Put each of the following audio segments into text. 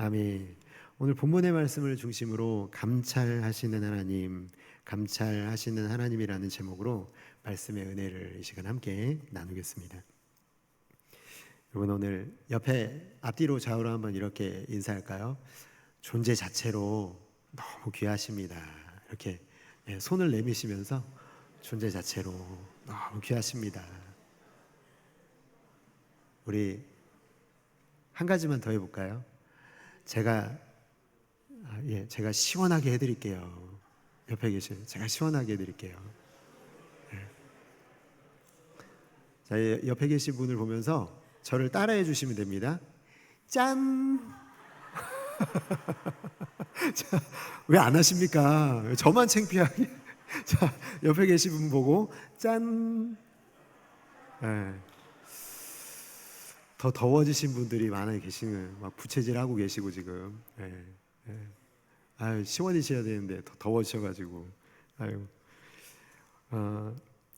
아멘. 오늘 본문의 말씀을 중심으로 감찰하시는 하나님, 감찰하시는 하나님이라는 제목으로 말씀의 은혜를 이 시간 함께 나누겠습니다. 여러분, 오늘 옆에 앞뒤로 좌우로 한번 이렇게 인사할까요? 존재 자체로 너무 귀하십니다. 이렇게 손을 내미시면서 존재 자체로 너무 귀하십니다. 우리 한 가지만 더 해볼까요? 제가 시원하게 해드릴게요. 옆에 계신 제가 시원하게 해드릴게요. 자, 옆에 계신 분을 보면서 저를 따라해 주시면 됩니다. 짠! 왜 안 하십니까? 저만 창피하게. 자, 옆에 계신 분 보고 짠! 네. 더 더워지신 분들이 많이 계시는, 막 부채질하고 계시고 지금. 네. 네. 아유, 시원해져야 되는데 더 더워지셔가지고. 아유,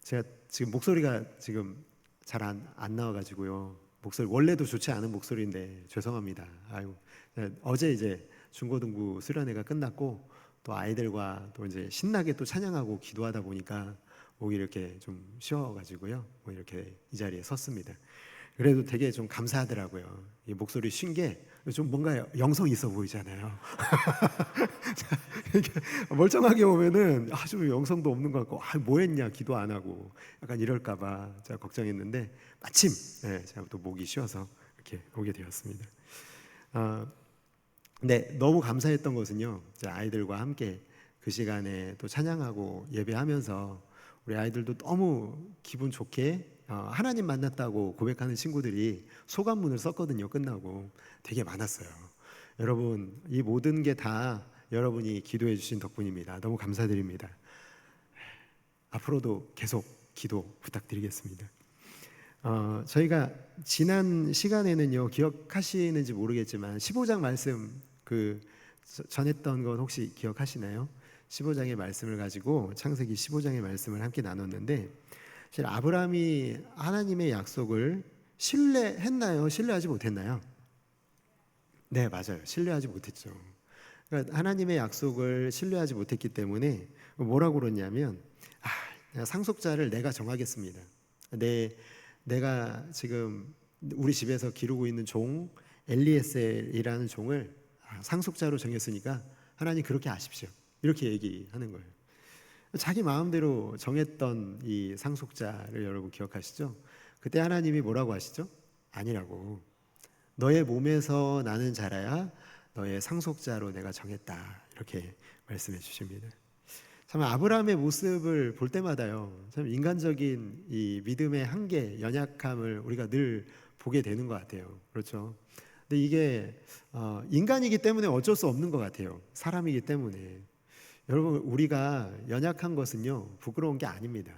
제가 지금 목소리가 지금 잘 안 나와가지고요. 목소리 원래도 좋지 않은 목소리인데 죄송합니다. 아유, 어제 이제 중고등부 수련회가 끝났고 또 아이들과 또 이제 신나게 또 찬양하고 기도하다 보니까 목이 이렇게 좀 쉬어가지고요. 뭐 이렇게 이 자리에 섰습니다. 그래도 되게 좀 감사하더라고요. 이 목소리 쉰 게 좀 뭔가 영성 있어 보이잖아요. 멀쩡하게 오면은 좀 영성도 없는 것 같고, 뭐 했냐, 기도 안 하고 약간 이럴까봐 제가 걱정했는데 마침 제가 또 목이 쉬어서 이렇게 오게 되었습니다. 근데 너무 감사했던 것은요, 아이들과 함께 그 시간에 또 찬양하고 예배하면서 우리 아이들도 너무 기분 좋게 하나님 만났다고 고백하는 친구들이 소감문을 썼거든요. 끝나고 되게 많았어요. 여러분, 이 모든 게 다 여러분이 기도해 주신 덕분입니다. 너무 감사드립니다. 앞으로도 계속 기도 부탁드리겠습니다. 저희가 지난 시간에는요, 기억하시는지 모르겠지만 15장 말씀 전했던 건 혹시 기억하시나요? 15장의 말씀을 가지고 창세기 15장의 말씀을 함께 나눴는데, 사실 아브라함이 하나님의 약속을 신뢰했나요? 신뢰하지 못했나요? 네, 맞아요. 신뢰하지 못했죠. 그러니까 하나님의 약속을 신뢰하지 못했기 때문에 뭐라고 그러냐면, 상속자를 내가 정하겠습니다. 내가 지금 우리 집에서 기르고 있는 종 엘리에셀이라는 종을 상속자로 정했으니까 하나님 그렇게 하십시오. 이렇게 얘기하는 거예요. 자기 마음대로 정했던 이 상속자를 여러분 기억하시죠? 그때 하나님이 뭐라고 하시죠? 아니라고. 너의 몸에서 나는 자라야 너의 상속자로 내가 정했다. 이렇게 말씀해 주십니다. 참 아브라함의 모습을 볼 때마다요, 참 인간적인 이 믿음의 한계, 연약함을 우리가 늘 보게 되는 것 같아요. 그렇죠? 근데 이게 인간이기 때문에 어쩔 수 없는 것 같아요. 사람이기 때문에. 여러분, 우리가 연약한 것은요, 부끄러운 게 아닙니다.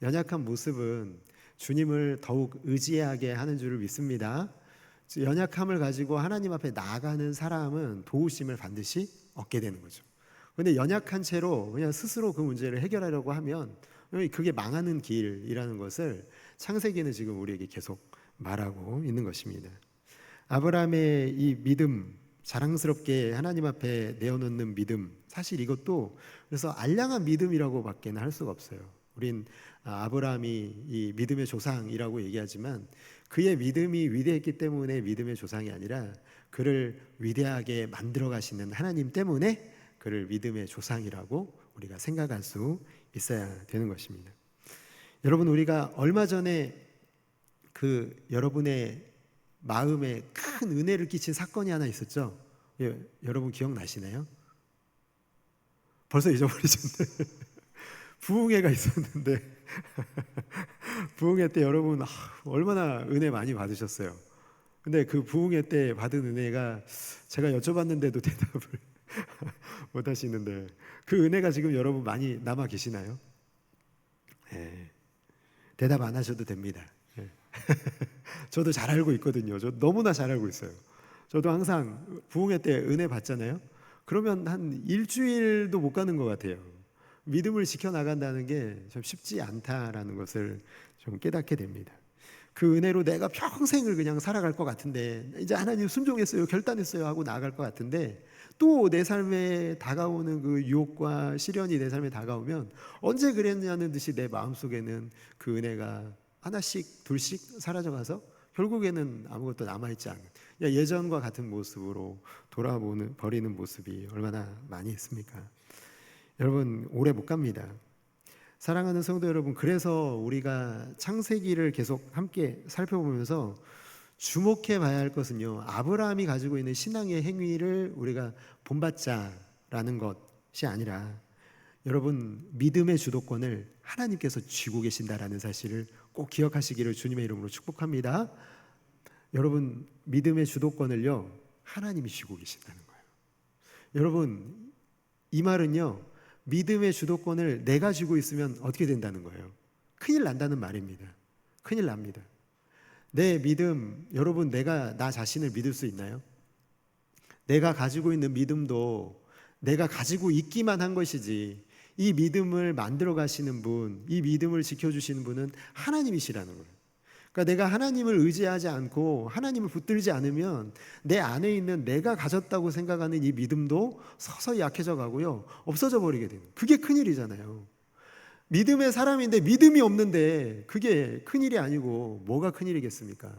연약한 모습은 주님을 더욱 의지하게 하는 줄을 믿습니다. 연약함을 가지고 하나님 앞에 나아가는 사람은 도우심을 반드시 얻게 되는 거죠. 그런데 연약한 채로 그냥 스스로 그 문제를 해결하려고 하면 그게 망하는 길이라는 것을 창세기는 지금 우리에게 계속 말하고 있는 것입니다. 아브라함의 이 믿음, 자랑스럽게 하나님 앞에 내어놓는 믿음, 사실 이것도 그래서 알량한 믿음이라고 밖에는 할 수가 없어요. 우린 아브라함이 이 믿음의 조상이라고 얘기하지만 그의 믿음이 위대했기 때문에 믿음의 조상이 아니라 그를 위대하게 만들어 가시는 하나님 때문에 그를 믿음의 조상이라고 우리가 생각할 수 있어야 되는 것입니다. 여러분, 우리가 얼마 전에 여러분의 마음에 큰 은혜를 끼친 사건이 하나 있었죠? 여러분 기억나시나요? 벌써 잊어버리셨네. 부흥회가 있었는데 부흥회 때 여러분 얼마나 은혜 많이 받으셨어요. 근데 그 부흥회 때 받은 은혜가 제가 여쭤봤는데도 대답을 못 하시는데 그 은혜가 지금 여러분 많이 남아 계시나요? 네. 대답 안 하셔도 됩니다. 네. 저도 잘 알고 있거든요. 저 너무나 잘 알고 있어요. 저도 항상 부흥회 때 은혜 받잖아요. 그러면 한 일주일도 못 가는 것 같아요. 믿음을 지켜나간다는 게 좀 쉽지 않다라는 것을 좀 깨닫게 됩니다. 그 은혜로 내가 평생을 그냥 살아갈 것 같은데, 이제 하나님 순종했어요, 결단했어요 하고 나아갈 것 같은데, 또 내 삶에 다가오는 그 유혹과 시련이 내 삶에 다가오면 언제 그랬냐는 듯이 내 마음속에는 그 은혜가 하나씩 둘씩 사라져가서 결국에는 아무것도 남아있지 않은, 예전과 같은 모습으로 돌아보는 버리는 모습이 얼마나 많이 있습니까? 여러분, 오래 못 갑니다. 사랑하는 성도 여러분, 그래서 우리가 창세기를 계속 함께 살펴보면서 주목해 봐야 할 것은요, 아브라함이 가지고 있는 신앙의 행위를 우리가 본받자라는 것이 아니라, 여러분, 믿음의 주도권을 하나님께서 쥐고 계신다라는 사실을 꼭 기억하시기를 주님의 이름으로 축복합니다. 여러분, 믿음의 주도권을요, 하나님이 쥐고 계신다는 거예요. 여러분, 이 말은요, 믿음의 주도권을 내가 쥐고 있으면 어떻게 된다는 거예요? 큰일 난다는 말입니다. 큰일 납니다. 내 믿음, 여러분, 내가 나 자신을 믿을 수 있나요? 내가 가지고 있는 믿음도 내가 가지고 있기만 한 것이지, 이 믿음을 만들어 가시는 분, 이 믿음을 지켜주시는 분은 하나님이시라는 거예요. 그러니까 내가 하나님을 의지하지 않고 하나님을 붙들지 않으면 내 안에 있는 내가 가졌다고 생각하는 이 믿음도 서서히 약해져 가고요, 없어져 버리게 되는, 그게 큰일이잖아요. 믿음의 사람인데 믿음이 없는데 그게 큰일이 아니고 뭐가 큰일이겠습니까?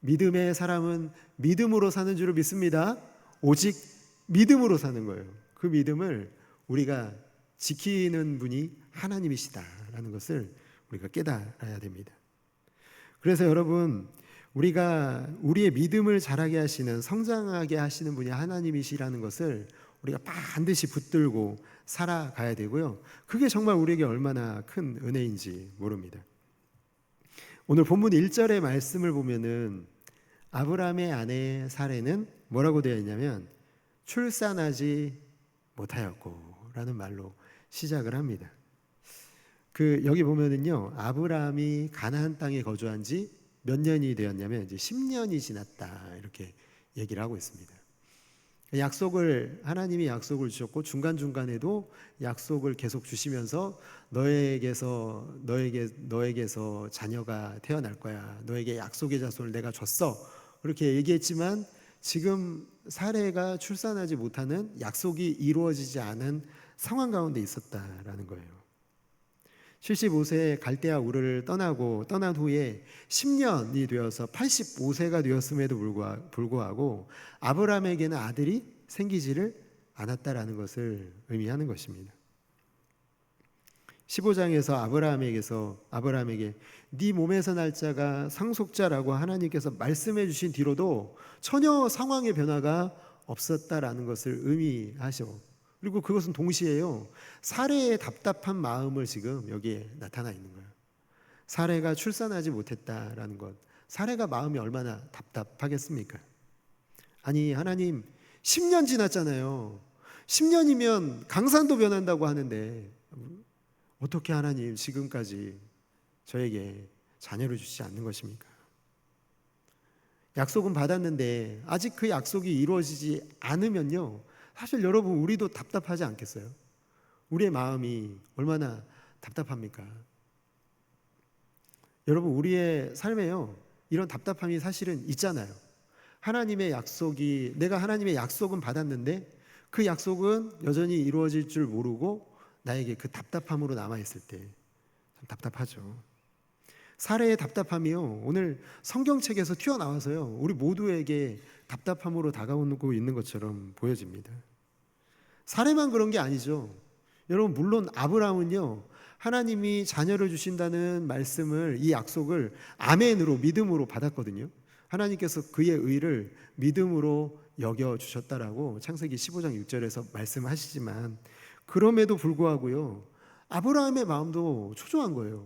믿음의 사람은 믿음으로 사는 줄을 믿습니다. 오직 믿음으로 사는 거예요. 그 믿음을 우리가 지키는 분이 하나님이시다라는 것을 우리가 깨달아야 됩니다. 그래서 여러분, 우리가 우리의 믿음을 자라게 하시는, 성장하게 하시는 분이 하나님이시라는 것을 우리가 반드시 붙들고 살아가야 되고요, 그게 정말 우리에게 얼마나 큰 은혜인지 모릅니다. 오늘 본문 1절의 말씀을 보면은 아브라함의 아내 사레는 뭐라고 되어 있냐면 출산하지 못하였고 라는 말로 시작을 합니다. 여기 보면은요, 아브라함이 가나안 땅에 거주한 지 몇 년이 되었냐면 이제 10년이 지났다, 이렇게 얘기를 하고 있습니다. 하나님이 약속을 주셨고, 중간중간에도 약속을 계속 주시면서 너에게서 자녀가 태어날 거야, 너에게 약속의 자손을 내가 줬어, 그렇게 얘기했지만 지금 사레가 출산하지 못하는, 약속이 이루어지지 않은 상황 가운데 있었다라는 거예요. 75세에 갈대아 우르를 떠난 후에 10년이 되어서 85세가 되었음에도 불구하고 아브라함에게는 아들이 생기지를 않았다라는 것을 의미하는 것입니다. 15장에서 아브라함에게 네 몸에서 날 자가 상속자라고 하나님께서 말씀해 주신 뒤로도 전혀 상황의 변화가 없었다라는 것을 의미하죠. 그리고 그것은 동시에요, 사레의 답답한 마음을 지금 여기에 나타나 있는 거예요. 사레가 출산하지 못했다라는 것, 사레가 마음이 얼마나 답답하겠습니까? 아니, 하나님 10년 지났잖아요. 10년이면 강산도 변한다고 하는데 어떻게 하나님 지금까지 저에게 자녀를 주시지 않는 것입니까? 약속은 받았는데 아직 그 약속이 이루어지지 않으면요, 사실 여러분, 우리도 답답하지 않겠어요? 우리의 마음이 얼마나 답답합니까? 여러분, 우리의 삶에요, 이런 답답함이 사실은 있잖아요. 내가 하나님의 약속은 받았는데 그 약속은 여전히 이루어질 줄 모르고 나에게 그 답답함으로 남아있을 때 참 답답하죠. 사레의 답답함이요, 오늘 성경책에서 튀어나와서요, 우리 모두에게 답답함으로 다가오고 있는 것처럼 보여집니다. 사레만 그런 게 아니죠. 여러분, 물론 아브라함은요, 하나님이 자녀를 주신다는 말씀을, 이 약속을 아멘으로, 믿음으로 받았거든요. 하나님께서 그의 의를 믿음으로 여겨주셨다라고 창세기 15장 6절에서 말씀하시지만, 그럼에도 불구하고요, 아브라함의 마음도 초조한 거예요.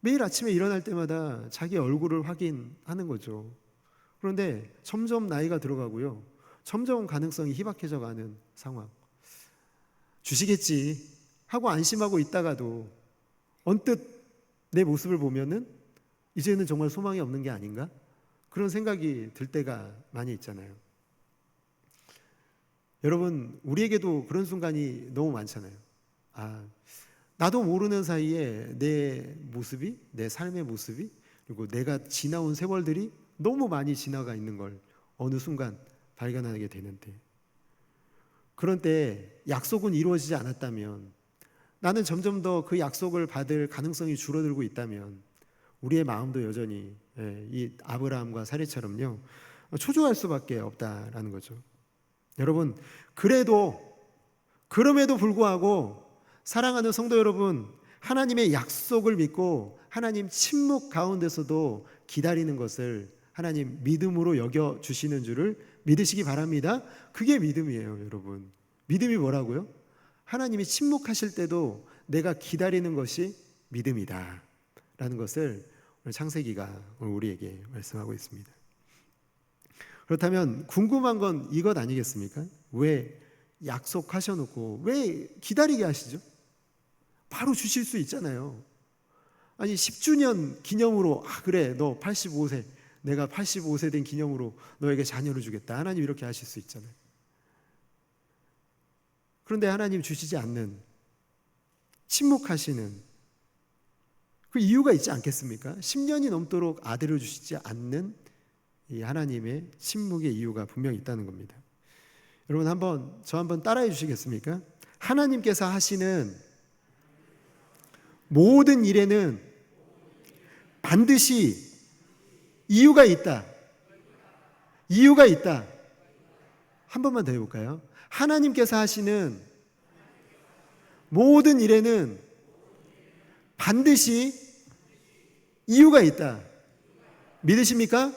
매일 아침에 일어날 때마다 자기 얼굴을 확인하는 거죠. 그런데 점점 나이가 들어가고요, 점점 가능성이 희박해져 가는 상황. 주시겠지 하고 안심하고 있다가도 언뜻 내 모습을 보면은 이제는 정말 소망이 없는 게 아닌가? 그런 생각이 들 때가 많이 있잖아요. 여러분, 우리에게도 그런 순간이 너무 많잖아요. 나도 모르는 사이에 내 삶의 모습이 그리고 내가 지나온 세월들이 너무 많이 지나가 있는 걸 어느 순간 발견하게 되는데, 그런 때 약속은 이루어지지 않았다면, 나는 점점 더 그 약속을 받을 가능성이 줄어들고 있다면 우리의 마음도 여전히 이 아브라함과 사례처럼요 초조할 수밖에 없다라는 거죠. 여러분, 그럼에도 불구하고 사랑하는 성도 여러분, 하나님의 약속을 믿고 하나님 침묵 가운데서도 기다리는 것을 하나님 믿음으로 여겨 주시는 줄을 믿으시기 바랍니다. 그게 믿음이에요, 여러분. 믿음이 뭐라고요? 하나님이 침묵하실 때도 내가 기다리는 것이 믿음이다 라는 것을 오늘 창세기가 오늘 우리에게 말씀하고 있습니다. 그렇다면 궁금한 건 이것 아니겠습니까? 왜 약속하셔놓고 왜 기다리게 하시죠? 바로 주실 수 있잖아요. 아니 10주년 기념으로 그래 너 85세 내가 85세 된 기념으로 너에게 자녀를 주겠다. 하나님 이렇게 하실 수 있잖아요. 그런데 하나님 주시지 않는, 침묵하시는 그 이유가 있지 않겠습니까? 10년이 넘도록 아들을 주시지 않는 이 하나님의 침묵의 이유가 분명히 있다는 겁니다. 여러분 저 한번 따라해 주시겠습니까? 하나님께서 하시는 모든 일에는 반드시 이유가 있다. 이유가 있다. 한 번만 더 해볼까요? 하나님께서 하시는 모든 일에는 반드시 이유가 있다. 믿으십니까?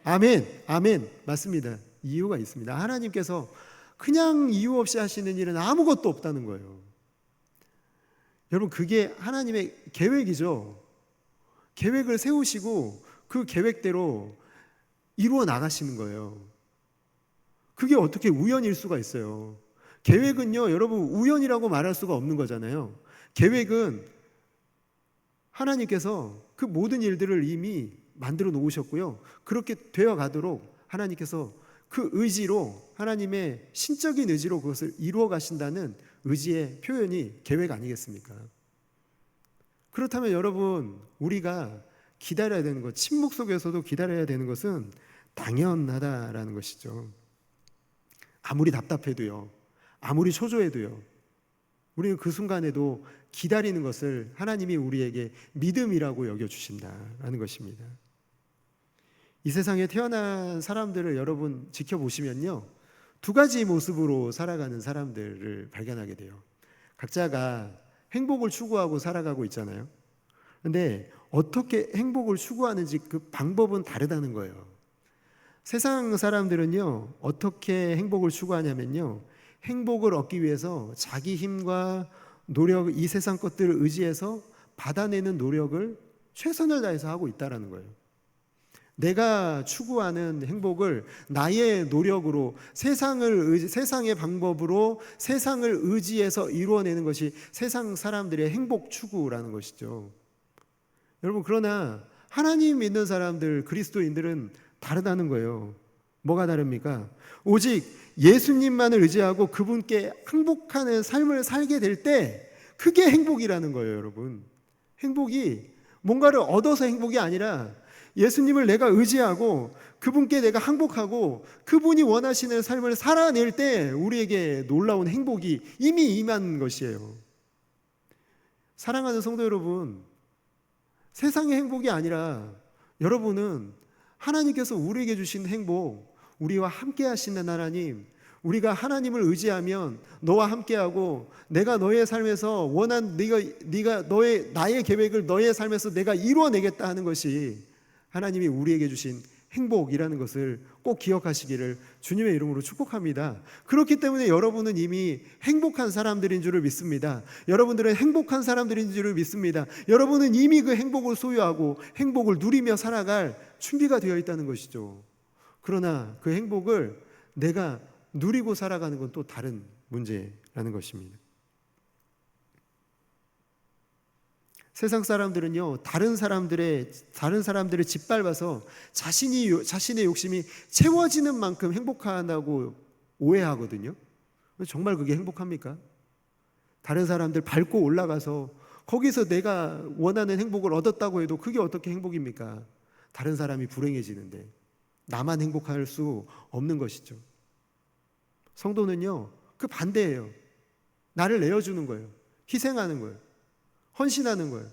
아멘, 아멘. 맞습니다. 이유가 있습니다. 하나님께서 그냥 이유 없이 하시는 일은 아무것도 없다는 거예요. 여러분, 그게 하나님의 계획이죠. 계획을 세우시고 그 계획대로 이루어 나가시는 거예요. 그게 어떻게 우연일 수가 있어요? 계획은요, 여러분, 우연이라고 말할 수가 없는 거잖아요. 계획은 하나님께서 그 모든 일들을 이미 만들어 놓으셨고요. 그렇게 되어 가도록 하나님께서 그 의지로, 하나님의 신적인 의지로 그것을 이루어 가신다는 의지의 표현이 계획 아니겠습니까? 그렇다면 여러분, 우리가 기다려야 되는 것, 침묵 속에서도 기다려야 되는 것은 당연하다라는 것이죠. 아무리 답답해도요, 아무리 초조해도요, 우리는 그 순간에도 기다리는 것을 하나님이 우리에게 믿음이라고 여겨주신다라는 것입니다. 이 세상에 태어난 사람들을 여러분 지켜보시면요, 두 가지 모습으로 살아가는 사람들을 발견하게 돼요. 각자가 행복을 추구하고 살아가고 있잖아요. 그런데 어떻게 행복을 추구하는지 그 방법은 다르다는 거예요. 세상 사람들은요, 어떻게 행복을 추구하냐면요, 행복을 얻기 위해서 자기 힘과 노력, 이 세상 것들을 의지해서 받아내는 노력을 최선을 다해서 하고 있다는 거예요. 내가 추구하는 행복을 나의 노력으로, 세상의 방법으로, 세상을 의지해서 이루어내는 것이 세상 사람들의 행복 추구라는 것이죠. 여러분, 그러나 하나님 믿는 사람들, 그리스도인들은 다르다는 거예요. 뭐가 다릅니까? 오직 예수님만을 의지하고 그분께 항복하는 삶을 살게 될 때 그게 행복이라는 거예요, 여러분. 행복이 뭔가를 얻어서 행복이 아니라 예수님을 내가 의지하고 그분께 내가 항복하고 그분이 원하시는 삶을 살아낼 때 우리에게 놀라운 행복이 이미 임한 것이에요. 사랑하는 성도 여러분, 세상의 행복이 아니라 여러분은 하나님께서 우리에게 주신 행복, 우리와 함께 하시는 하나님, 우리가 하나님을 의지하면 너와 함께하고 내가 너의 삶에서 원한 나의 계획을 너의 삶에서 내가 이루어내겠다 하는 것이 하나님이 우리에게 주신 행복이라는 것을 꼭 기억하시기를 주님의 이름으로 축복합니다. 그렇기 때문에 여러분은 이미 행복한 사람들인 줄을 믿습니다. 여러분들은 행복한 사람들인 줄을 믿습니다. 여러분은 이미 그 행복을 소유하고 행복을 누리며 살아갈 준비가 되어 있다는 것이죠. 그러나 그 행복을 내가 누리고 살아가는 건 또 다른 문제라는 것입니다. 세상 사람들은요, 다른 사람들을 짓밟아서 자신의 욕심이 채워지는 만큼 행복하다고 오해하거든요. 정말 그게 행복합니까? 다른 사람들 밟고 올라가서 거기서 내가 원하는 행복을 얻었다고 해도 그게 어떻게 행복입니까? 다른 사람이 불행해지는데 나만 행복할 수 없는 것이죠. 성도는요, 그 반대예요. 나를 내어주는 거예요. 희생하는 거예요. 헌신하는 거예요.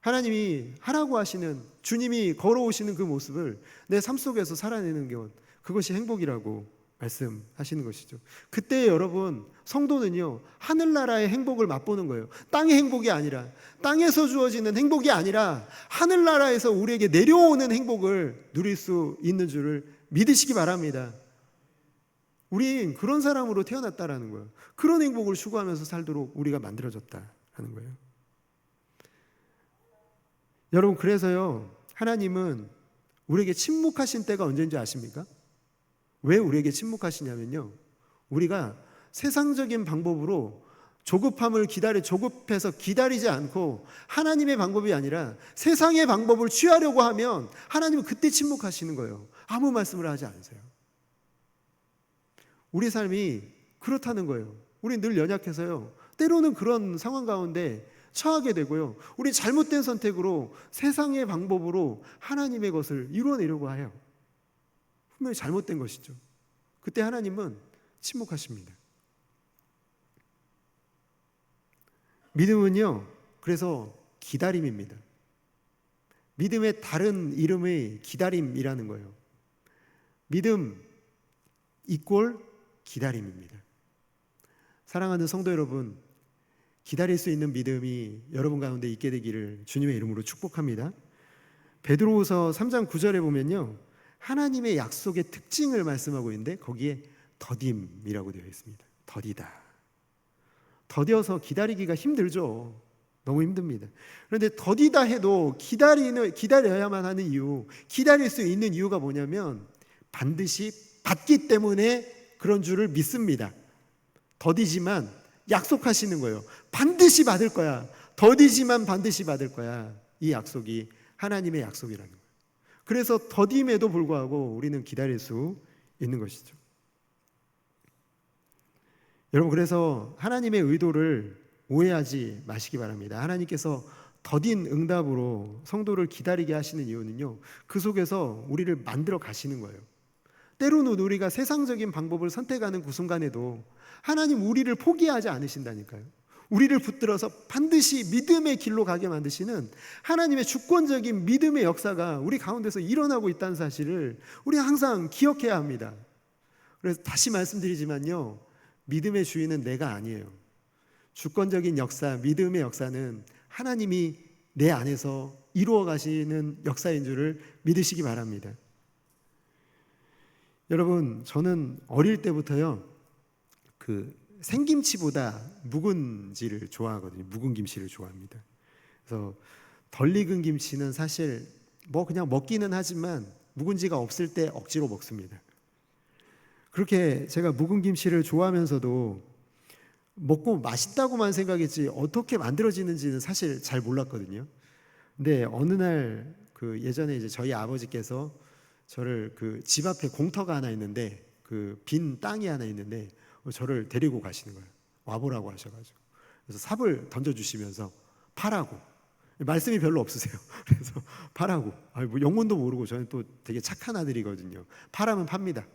하나님이 하라고 하시는, 주님이 걸어오시는 그 모습을 내 삶 속에서 살아내는 것, 그것이 행복이라고 말씀하시는 것이죠. 그때 여러분, 성도는요, 하늘나라의 행복을 맛보는 거예요. 땅의 행복이 아니라, 땅에서 주어지는 행복이 아니라 하늘나라에서 우리에게 내려오는 행복을 누릴 수 있는 줄을 믿으시기 바랍니다. 우린 그런 사람으로 태어났다라는 거예요. 그런 행복을 추구하면서 살도록 우리가 만들어졌다라는 거예요. 여러분, 그래서요, 하나님은 우리에게 침묵하신 때가 언제인지 아십니까? 왜 우리에게 침묵하시냐면요, 우리가 세상적인 방법으로 조급해서 기다리지 않고 하나님의 방법이 아니라 세상의 방법을 취하려고 하면 하나님은 그때 침묵하시는 거예요. 아무 말씀을 하지 않으세요. 우리 삶이 그렇다는 거예요. 우리 늘 연약해서요, 때로는 그런 상황 가운데 처하게 되고요, 우리 잘못된 선택으로 세상의 방법으로 하나님의 것을 이루어내려고 해요. 분명히 잘못된 것이죠. 그때 하나님은 침묵하십니다. 믿음은요, 그래서 기다림입니다. 믿음의 다른 이름이 기다림이라는 거예요. 믿음 이꼴 기다림입니다. 사랑하는 성도 여러분, 기다릴 수 있는 믿음이 여러분 가운데 있게 되기를 주님의 이름으로 축복합니다. 베드로후서 3장 9절에 보면요, 하나님의 약속의 특징을 말씀하고 있는데 거기에 더딤이라고 되어 있습니다. 더디다. 더뎌서 기다리기가 힘들죠. 너무 힘듭니다. 그런데 더디다 해도 기다려야만 하는 이유, 기다릴 수 있는 이유가 뭐냐면 반드시 받기 때문에 그런 줄을 믿습니다. 더디지만 약속하시는 거예요. 반드시 받을 거야. 더디지만 반드시 받을 거야. 이 약속이 하나님의 약속이라는 거예요. 그래서 더딤에도 불구하고 우리는 기다릴 수 있는 것이죠. 여러분, 그래서 하나님의 의도를 오해하지 마시기 바랍니다. 하나님께서 더딘 응답으로 성도를 기다리게 하시는 이유는요, 그 속에서 우리를 만들어 가시는 거예요. 때로는 우리가 세상적인 방법을 선택하는 그 순간에도 하나님 우리를 포기하지 않으신다니까요. 우리를 붙들어서 반드시 믿음의 길로 가게 만드시는 하나님의 주권적인 믿음의 역사가 우리 가운데서 일어나고 있다는 사실을 우리 항상 기억해야 합니다. 그래서 다시 말씀드리지만요, 믿음의 주인은 내가 아니에요. 주권적인 역사, 믿음의 역사는 하나님이 내 안에서 이루어 가시는 역사인 줄을 믿으시기 바랍니다. 여러분, 저는 어릴 때부터요, 생김치보다 묵은지를 좋아하거든요. 묵은 김치를 좋아합니다. 그래서 덜 익은 김치는 사실 그냥 먹기는 하지만 묵은지가 없을 때 억지로 먹습니다. 그렇게 제가 묵은 김치를 좋아하면서도 먹고 맛있다고만 생각했지 어떻게 만들어지는지는 사실 잘 몰랐거든요. 근데 어느 날 예전에 이제 저희 아버지께서 저를 집 앞에 공터가 하나 있는데 빈 땅이 하나 있는데 저를 데리고 가시는 거예요. 와보라고 하셔가지고. 그래서 삽을 던져주시면서 파라고. 말씀이 별로 없으세요. 그래서 파라고. 영문도 모르고 저는 또 되게 착한 아들이거든요. 파라면 팝니다.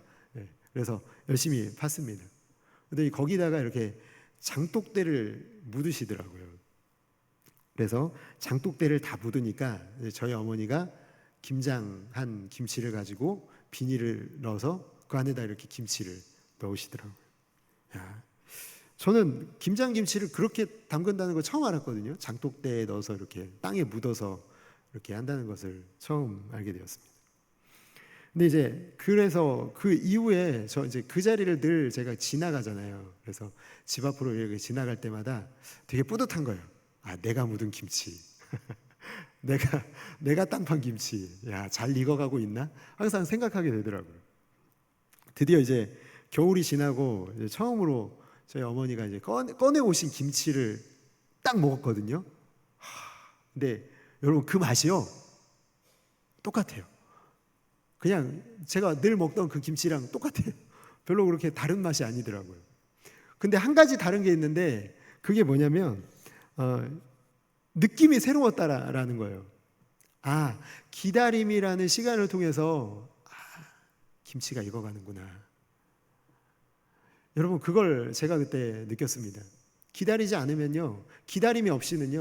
그래서 열심히 팠습니다. 근데 거기다가 이렇게 장독대를 묻으시더라고요. 그래서 장독대를 다 묻으니까 저희 어머니가 김장한 김치를 가지고 비닐을 넣어서 그 안에다 이렇게 김치를 넣으시더라고요. 저는 김장김치를 그렇게 담근다는 걸 처음 알았거든요. 장독대에 넣어서 이렇게 땅에 묻어서 이렇게 한다는 것을 처음 알게 되었습니다. 근데 이제 그래서 그 이후에 저 이제 그 자리를 늘 제가 지나가잖아요. 그래서 집 앞으로 이렇게 지나갈 때마다 되게 뿌듯한 거예요. 내가 묻은 김치. 내가 땅판 김치. 잘 익어가고 있나? 항상 생각하게 되더라고요. 드디어 이제 겨울이 지나고 이제 처음으로 저희 어머니가 이제 꺼내 오신 김치를 딱 먹었거든요. 근데 여러분, 그 맛이요, 똑같아요. 그냥 제가 늘 먹던 그 김치랑 똑같아요. 별로 그렇게 다른 맛이 아니더라고요. 근데 한 가지 다른 게 있는데 그게 뭐냐면 느낌이 새로웠다라는 거예요. 기다림이라는 시간을 통해서 김치가 익어가는구나. 여러분, 그걸 제가 그때 느꼈습니다. 기다리지 않으면요, 기다림이 없이는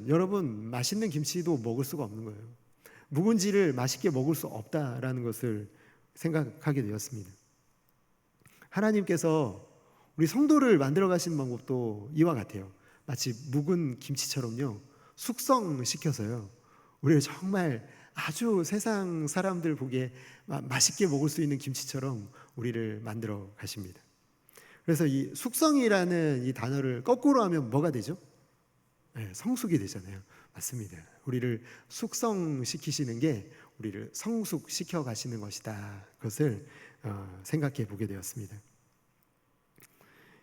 여러분 맛있는 김치도 먹을 수가 없는 거예요. 묵은지를 맛있게 먹을 수 없다라는 것을 생각하게 되었습니다. 하나님께서 우리 성도를 만들어 가신 방법도 이와 같아요. 마치 묵은 김치처럼요, 숙성시켜서요, 우리를 정말 아주 세상 사람들 보기에 맛있게 먹을 수 있는 김치처럼 우리를 만들어 가십니다. 그래서 이 숙성이라는 이 단어를 거꾸로 하면 뭐가 되죠? 성숙이 되잖아요. 맞습니다. 우리를 숙성시키시는 게 우리를 성숙시켜 가시는 것이다. 그것을 생각해 보게 되었습니다.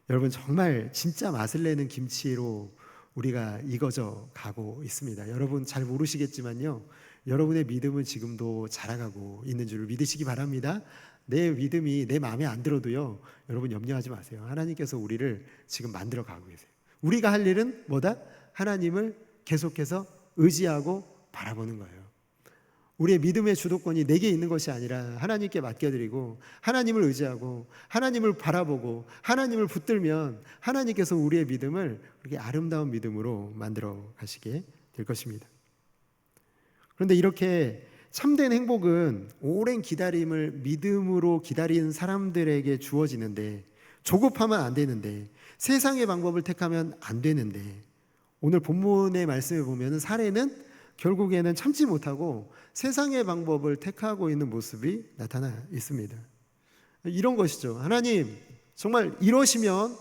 여러분, 정말 진짜 맛을 내는 김치로 우리가 익어져 가고 있습니다. 여러분 잘 모르시겠지만요, 여러분의 믿음은 지금도 자라가고 있는 줄 믿으시기 바랍니다. 내 믿음이 내 마음에 안 들어도요, 여러분 염려하지 마세요. 하나님께서 우리를 지금 만들어 가고 계세요. 우리가 할 일은 뭐다? 하나님을 계속해서 의지하고 바라보는 거예요. 우리의 믿음의 주도권이 내게 있는 것이 아니라 하나님께 맡겨드리고 하나님을 의지하고 하나님을 바라보고 하나님을 붙들면 하나님께서 우리의 믿음을 그렇게 아름다운 믿음으로 만들어 가시게 될 것입니다. 그런데 이렇게 참된 행복은 오랜 기다림을 믿음으로 기다린 사람들에게 주어지는데, 조급하면 안 되는데, 세상의 방법을 택하면 안 되는데, 오늘 본문의 말씀을 보면 사례는 결국에는 참지 못하고 세상의 방법을 택하고 있는 모습이 나타나 있습니다. 이런 것이죠. 하나님, 정말 이러시면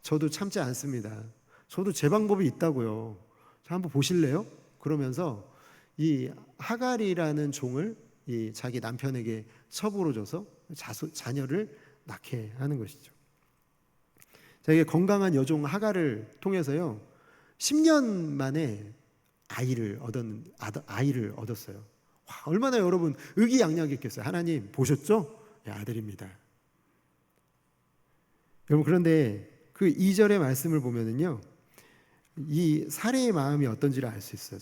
저도 참지 않습니다. 저도 제 방법이 있다고요. 한번 보실래요? 그러면서 이 하갈이라는 종을 이 자기 남편에게 첩으로 줘서 자녀를 낳게 하는 것이죠. 자기가 건강한 여종 하갈을 통해서요, 10년 만에 아이를 얻었어요. 와, 얼마나 여러분 의기양양했겠어요. 하나님 보셨죠? 아들입니다. 여러분, 그런데 그 2절의 말씀을 보면은요, 이 사례의 마음이 어떤지를 알 수 있어요.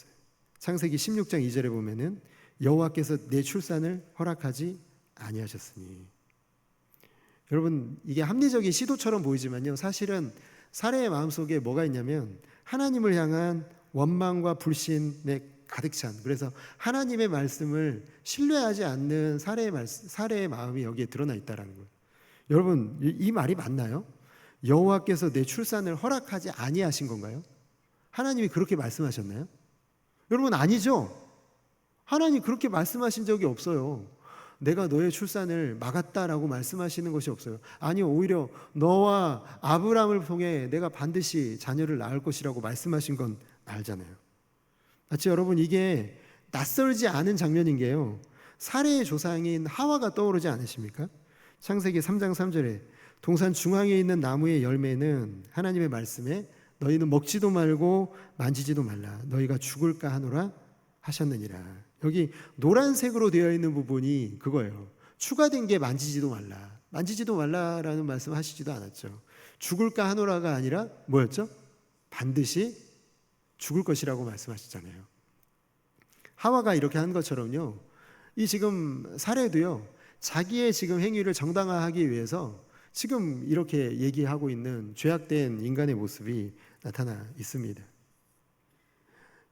창세기 16장 2절에 보면은 여호와께서 내 출산을 허락하지 아니하셨으니. 여러분, 이게 합리적인 시도처럼 보이지만요, 사실은 사례의 마음속에 뭐가 있냐면 하나님을 향한 원망과 불신에 가득 찬, 그래서 하나님의 말씀을 신뢰하지 않는 사례의 마음이 여기에 드러나 있다는 거예요. 여러분, 이 말이 맞나요? 여호와께서 내 출산을 허락하지 아니하신 건가요? 하나님이 그렇게 말씀하셨나요? 여러분, 아니죠. 하나님 그렇게 말씀하신 적이 없어요. 내가 너의 출산을 막았다라고 말씀하시는 것이 없어요. 아니요, 오히려 너와 아브라함을 통해 내가 반드시 자녀를 낳을 것이라고 말씀하신 건 알잖아요. 마치 여러분, 이게 낯설지 않은 장면인 게요, 사례의 조상인 하와가 떠오르지 않으십니까? 창세기 3장 3절에 동산 중앙에 있는 나무의 열매는 하나님의 말씀에 너희는 먹지도 말고 만지지도 말라, 너희가 죽을까 하노라 하셨느니라. 여기 노란색으로 되어 있는 부분이 그거예요. 추가된 게 만지지도 말라. 만지지도 말라라는 말씀 하시지도 않았죠. 죽을까 하노라가 아니라 뭐였죠? 반드시 죽을 것이라고 말씀하셨잖아요. 하와가 이렇게 한 것처럼요, 이 지금 사례도요, 자기의 지금 행위를 정당화하기 위해서 지금 이렇게 얘기하고 있는 죄악된 인간의 모습이 나타나 있습니다.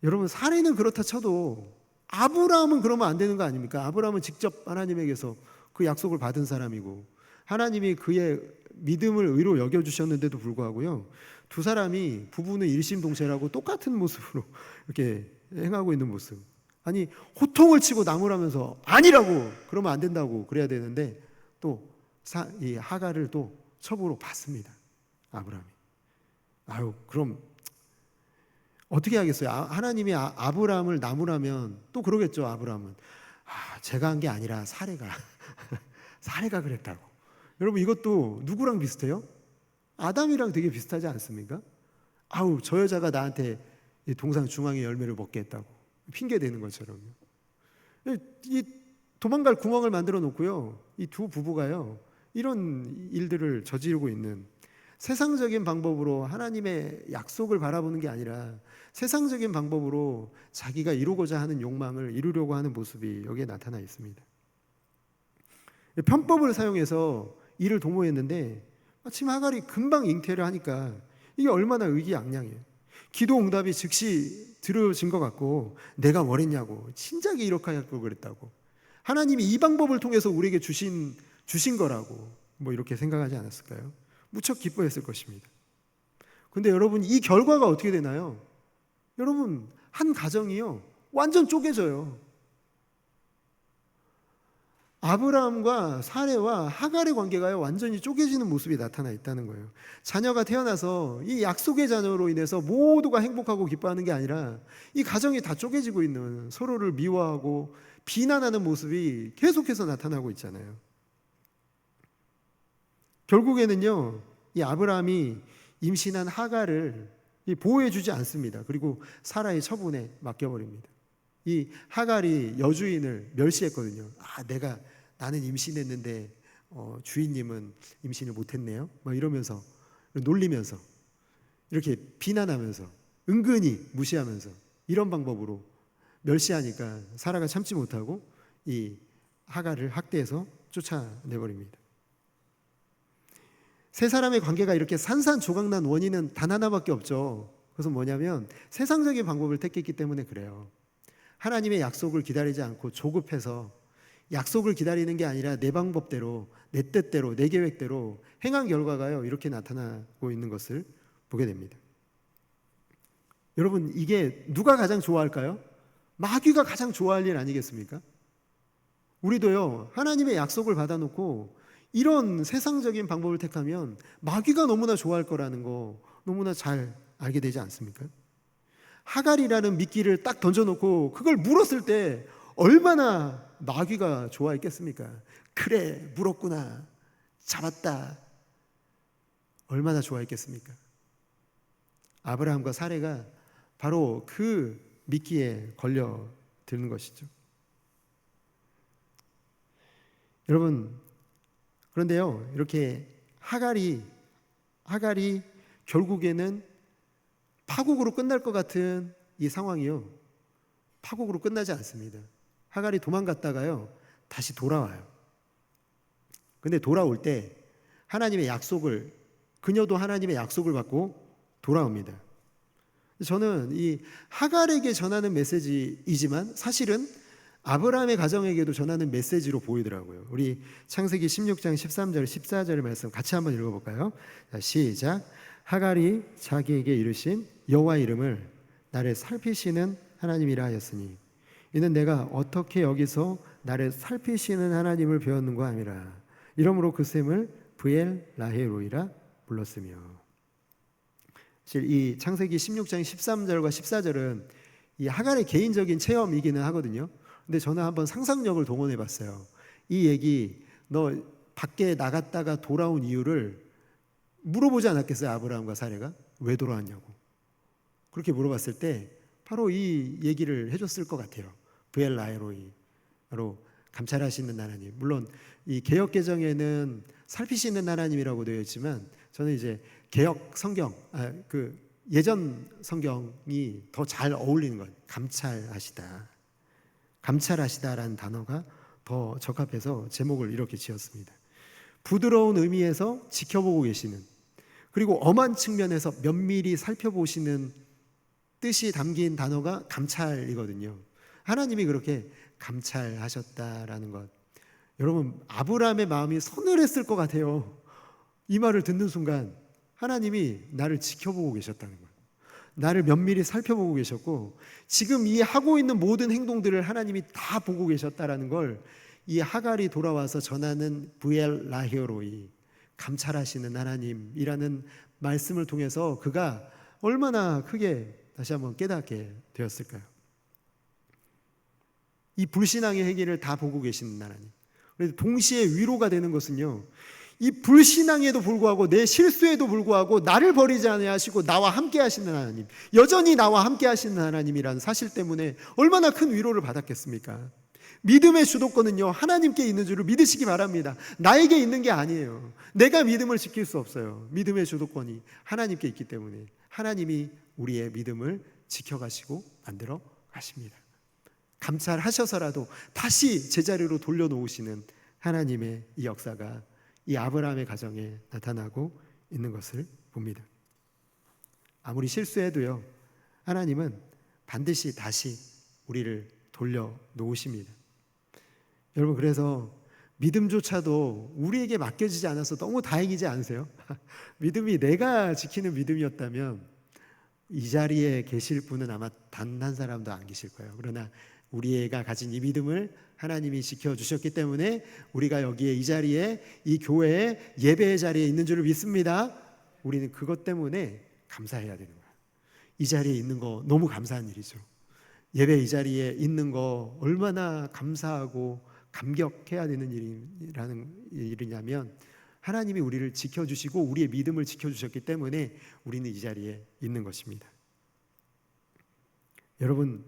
여러분, 사례는 그렇다 쳐도 아브라함은 그러면 안 되는 거 아닙니까? 아브라함은 직접 하나님에게서 그 약속을 받은 사람이고 하나님이 그의 믿음을 의로 여겨주셨는데도 불구하고요, 두 사람이 부부는 일심동체라고 똑같은 모습으로 이렇게 행하고 있는 모습. 아니, 호통을 치고 나무라면서 아니라고, 그러면 안 된다고 그래야 되는데 또 이 하갈을 또 첩으로 받습니다, 아브라함이. 그럼 어떻게 하겠어요? 하나님이 아브라함을 나무라면 또 그러겠죠. 아브라함은 제가 한 게 아니라 사례가 그랬다고. 여러분, 이것도 누구랑 비슷해요? 아담이랑 되게 비슷하지 않습니까? 저 여자가 나한테 동산 중앙의 열매를 먹게 했다고 핑계 대는 것처럼요. 이 도망갈 구멍을 만들어 놓고요, 이 두 부부가요, 이런 일들을 저지르고 있는, 세상적인 방법으로 하나님의 약속을 바라보는 게 아니라 세상적인 방법으로 자기가 이루고자 하는 욕망을 이루려고 하는 모습이 여기에 나타나 있습니다. 편법을 사용해서 이를 도모했는데 마침 하갈이 금방 잉태를 하니까 이게 얼마나 의기양양해요. 기도 응답이 즉시 들어진 것 같고, 내가 뭐랬냐고, 진작에 이렇게 할 걸 그랬다고, 하나님이 이 방법을 통해서 우리에게 주신 거라고 뭐 이렇게 생각하지 않았을까요? 무척 기뻐했을 것입니다. 근데 여러분, 이 결과가 어떻게 되나요? 여러분, 한 가정이요 완전 쪼개져요. 아브라함과 사레와 하갈의 관계가 완전히 쪼개지는 모습이 나타나 있다는 거예요. 자녀가 태어나서 이 약속의 자녀로 인해서 모두가 행복하고 기뻐하는 게 아니라 이 가정이 다 쪼개지고 있는, 서로를 미워하고 비난하는 모습이 계속해서 나타나고 있잖아요. 결국에는요, 이 아브라함이 임신한 하갈을 보호해주지 않습니다. 그리고 사라의 처분에 맡겨버립니다. 이 하갈이 여주인을 멸시했거든요. 나는 임신했는데 주인님은 임신을 못했네요. 막 이러면서 놀리면서 이렇게 비난하면서 은근히 무시하면서 이런 방법으로 멸시하니까 사라가 참지 못하고 이 하갈을 학대해서 쫓아내버립니다. 세 사람의 관계가 이렇게 산산조각난 원인은 단 하나밖에 없죠. 그것은 뭐냐면 세상적인 방법을 택했기 때문에 그래요. 하나님의 약속을 기다리지 않고 조급해서 약속을 기다리는 게 아니라 내 방법대로, 내 뜻대로, 내 계획대로 행한 결과가요, 이렇게 나타나고 있는 것을 보게 됩니다. 여러분, 이게 누가 가장 좋아할까요? 마귀가 가장 좋아할 일 아니겠습니까? 우리도요, 하나님의 약속을 받아놓고 이런 세상적인 방법을 택하면 마귀가 너무나 좋아할 거라는 거 너무나 잘 알게 되지 않습니까? 하갈이라는 미끼를 딱 던져놓고 그걸 물었을 때 얼마나 마귀가 좋아했겠습니까? 그래, 물었구나, 잡았다, 얼마나 좋아했겠습니까? 아브라함과 사레가 바로 그 미끼에 걸려 드는 것이죠. 여러분, 그런데요, 이렇게 하갈이 결국에는 파국으로 끝날 것 같은 이 상황이요, 파국으로 끝나지 않습니다. 하갈이 도망갔다가요 다시 돌아와요. 근데 돌아올 때 그녀도 하나님의 약속을 받고 돌아옵니다. 저는 이 하갈에게 전하는 메시지이지만 사실은 아브라함의 가정에게도 전하는 메시지로 보이더라고요. 우리 창세기 16장 13절 14절 말씀 같이 한번 읽어볼까요? 자, 시작. 하갈이 자기에게 이르신 여호와 이름을 나를 살피시는 하나님이라 하였으니 이는 내가 어떻게 여기서 나를 살피시는 하나님을 배웠는가 함이라. 이러므로 그 셈을 브엘 라헤로이라 불렀으며. 사실 이 창세기 16장 13절과 14절은 이 하갈의 개인적인 체험이기는 하거든요. 근데 저는 한번 상상력을 동원해 봤어요. 이 얘기, 너 밖에 나갔다가 돌아온 이유를 물어보지 않았겠어요? 아브라함과 사레가 왜 돌아왔냐고. 그렇게 물어봤을 때 바로 이 얘기를 해줬을 것 같아요. 브엘 라헤로이, 바로 감찰하시는 하나님. 물론 이 개역 개정에는 살피시는 하나님이라고 되어 있지만 저는 이제 개역 성경, 그 예전 성경이 더 잘 어울리는 것, 감찰하시다라는 단어가 더 적합해서 제목을 이렇게 지었습니다. 부드러운 의미에서 지켜보고 계시는, 그리고 엄한 측면에서 면밀히 살펴보시는 뜻이 담긴 단어가 감찰이거든요. 하나님이 그렇게 감찰하셨다라는 것. 여러분, 아브라함의 마음이 서늘했을 것 같아요. 이 말을 듣는 순간 하나님이 나를 지켜보고 계셨다는 거예요. 나를 면밀히 살펴보고 계셨고 지금 이 하고 있는 모든 행동들을 하나님이 다 보고 계셨다라는 걸 이 하갈이 돌아와서 전하는 브엘 라헤로이, 감찰하시는 하나님이라는 말씀을 통해서 그가 얼마나 크게 다시 한번 깨닫게 되었을까요? 이 불신앙의 행위를 다 보고 계시는 하나님. 그래서 동시에 위로가 되는 것은요, 이 불신앙에도 불구하고 내 실수에도 불구하고 나를 버리지 아니하시고 나와 함께 하시는 하나님, 여전히 나와 함께 하시는 하나님이라는 사실 때문에 얼마나 큰 위로를 받았겠습니까? 믿음의 주도권은요, 하나님께 있는 줄을 믿으시기 바랍니다. 나에게 있는 게 아니에요. 내가 믿음을 지킬 수 없어요. 믿음의 주도권이 하나님께 있기 때문에 하나님이 우리의 믿음을 지켜가시고 만들어 가십니다. 감찰하셔서라도 다시 제자리로 돌려놓으시는 하나님의 이 역사가 이 아브라함의 가정에 나타나고 있는 것을 봅니다. 아무리 실수해도요, 하나님은 반드시 다시 우리를 돌려놓으십니다. 여러분, 그래서 믿음조차도 우리에게 맡겨지지 않아서 너무 다행이지 않으세요? 믿음이 내가 지키는 믿음이었다면 이 자리에 계실 분은 아마 단 한 사람도 안 계실 거예요. 그러나 우리가 가진 이 믿음을 하나님이 지켜주셨기 때문에 우리가 여기에 이 자리에, 이 교회에, 예배의 자리에 있는 줄을 믿습니다. 우리는 그것 때문에 감사해야 되는 거예요. 이 자리에 있는 거 너무 감사한 일이죠. 예배 이 자리에 있는 거 얼마나 감사하고 감격해야 되는 일이냐면 하나님이 우리를 지켜주시고 우리의 믿음을 지켜주셨기 때문에 우리는 이 자리에 있는 것입니다. 여러분,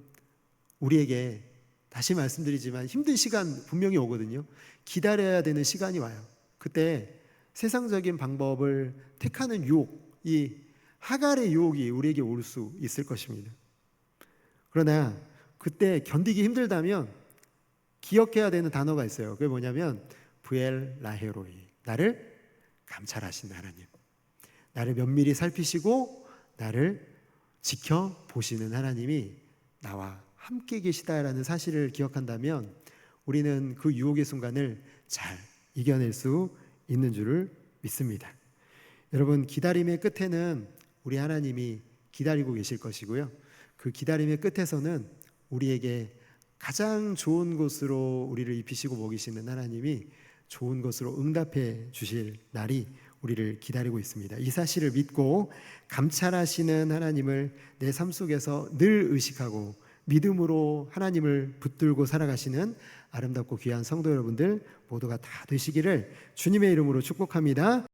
우리에게 다시 말씀드리지만 힘든 시간 분명히 오거든요. 기다려야 되는 시간이 와요. 그때 세상적인 방법을 택하는 유혹이, 하갈의 유혹이 우리에게 올 수 있을 것입니다. 그러나 그때 견디기 힘들다면 기억해야 되는 단어가 있어요. 그게 뭐냐면 브엘 라헤로이, 나를 감찰하신 하나님, 나를 면밀히 살피시고 나를 지켜보시는 하나님이 나와 함께 계시다라는 사실을 기억한다면 우리는 그 유혹의 순간을 잘 이겨낼 수 있는 줄을 믿습니다. 여러분, 기다림의 끝에는 우리 하나님이 기다리고 계실 것이고요, 그 기다림의 끝에서는 우리에게 가장 좋은 곳으로 우리를 입히시고 먹이시는 하나님이 좋은 것으로 응답해 주실 날이 우리를 기다리고 있습니다. 이 사실을 믿고 감찰하시는 하나님을 내 삶 속에서 늘 의식하고 믿음으로 하나님을 붙들고 살아가시는 아름답고 귀한 성도 여러분들 모두가 다 되시기를 주님의 이름으로 축복합니다.